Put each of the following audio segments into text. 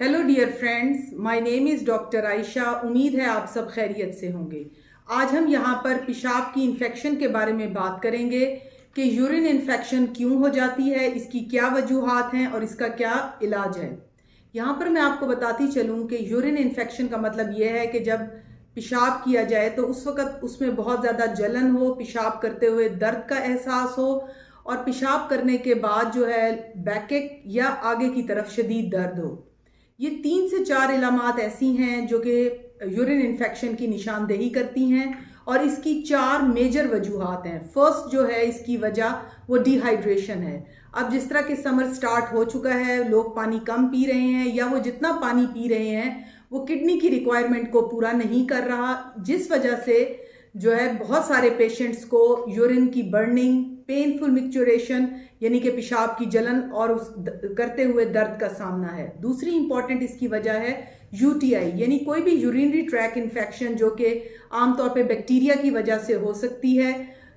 Hello dear friends, my name is doctor Ayesha. उम्मीद है आप सब खैरियत से होंगे। आज हम यहाँ पर पेशाब की इन्फेक्शन के बारे में बात करेंगे कि यूरिन इन्फेक्शन क्यों हो जाती है, इसकी क्या वजूहात हैं और इसका क्या इलाज है। यहाँ पर मैं आपको बताती चलूँ कि यूरिन इन्फेक्शन का मतलब ये है कि जब पेशाब किया जाए तो उस वक़्त उसमें बहुत ज़्यादा जलन हो, पेशाब करते हुए दर्द का एहसास हो और पेशाब करने के बाद जो है बैकेक या आगे की तरफ शदीद दर्द हो। ये 3 से 4 इलामात ऐसी हैं जो कि यूरिन इन्फेक्शन की निशानदेही करती हैं और इसकी 4 मेजर वजूहात हैं। फर्स्ट जो है इसकी वजह वो डिहाइड्रेशन है। अब जिस तरह के समर स्टार्ट हो चुका है, लोग पानी कम पी रहे हैं या वो जितना पानी पी रहे हैं वो किडनी की रिक्वायरमेंट को पूरा नहीं कर रहा, जिस वजह से जो है बहुत सारे पेशेंट्स को यूरिन की बर्निंग, पेनफुल मिक्चुरेशन यानी कि पेशाब की जलन और उस करते हुए दर्द का सामना है। दूसरी इंपॉर्टेंट इसकी वजह है यूटीआई यानी कोई भी यूरिनरी ट्रैक इन्फेक्शन जो कि आमतौर पे बैक्टीरिया की वजह से हो सकती है।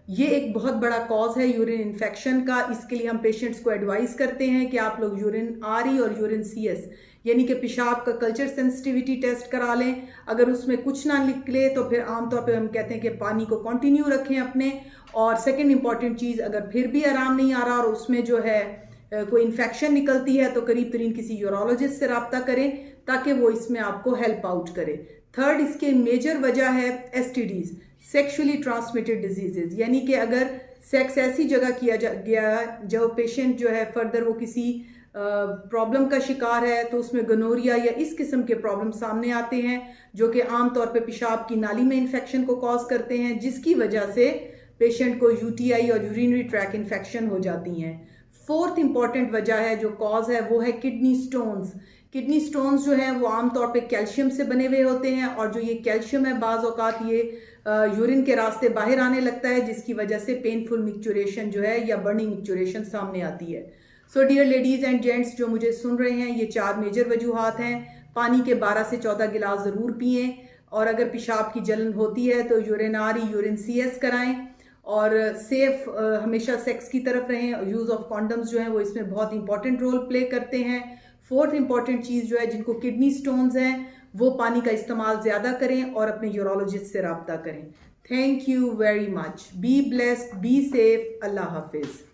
ये एक बहुत बड़ा कॉज है यूरिन इन्फेक्शन का। इसके लिए हम पेशेंट्स को एडवाइस करते हैं कि आप लोग यूरिन आरई और यूरिन सीएस यानी कि पेशाब का कल्चर सेंसिटिविटी टेस्ट करा लें। अगर उसमें कुछ ना निकले तो फिर आमतौर पे हम कहते हैं कि पानी को कंटिन्यू रखें अपने। और सेकंड इंपॉर्टेंट चीज़, अगर फिर भी आराम नहीं आ रहा और उसमें जो है कोई इन्फेक्शन निकलती है तो करीब तरीन किसी यूरोलॉजिस्ट से रब्ता करें ताकि वो इसमें आपको हेल्प आउट करे। थर्ड इसके मेजर वजह है एसटीडीज, सेक्सुअली ट्रांसमिटेड डिजीजेज, यानी कि अगर सेक्स ऐसी जगह किया गया जो पेशेंट जो है फर्दर वो किसी प्रॉब्लम का शिकार है तो उसमें गनोरिया या इस किस्म के प्रॉब्लम सामने आते हैं जो कि आमतौर पे पेशाब की नाली में इन्फेक्शन को कॉज करते हैं, जिसकी वजह से पेशेंट को यूटीआई और यूरिनरी ट्रैक इन्फेक्शन हो जाती हैं। फोर्थ इंपॉर्टेंट वजह है जो कॉज है वो है किडनी स्टोन्स। किडनी स्टोन्स जो हैं वो आमतौर पे कैल्शियम से बने हुए होते हैं और जो ये कैल्शियम है बाज़ औक़ात ये यूरिन के रास्ते बाहर आने लगता है, जिसकी वजह से पेनफुल मिक्चुरेशन जो है या बर्निंग मिक्चुरेशन सामने आती है। So dear ladies and gents जो मुझे सुन रहे हैं, ये 4 मेजर वजूहात हैं। पानी के 12 से 14 गिलास ज़रूर पिएँ और अगर पेशाब की जलन होती है तो यूरिन आरई, यूरिन सीएस कराएं और सेफ हमेशा सेक्स की तरफ रहें। यूज़ ऑफ कॉन्डम्स जो हैं वो इसमें बहुत इंपॉर्टेंट रोल प्ले करते हैं। फोर्थ इंपॉर्टेंट चीज़ जो है, जिनको किडनी स्टोन्स हैं वो पानी का इस्तेमाल ज़्यादा करें और अपने यूरोलॉजिस्ट से रब्ता करें। Thank you very much. Be blessed, be safe. Allah हाफिज़।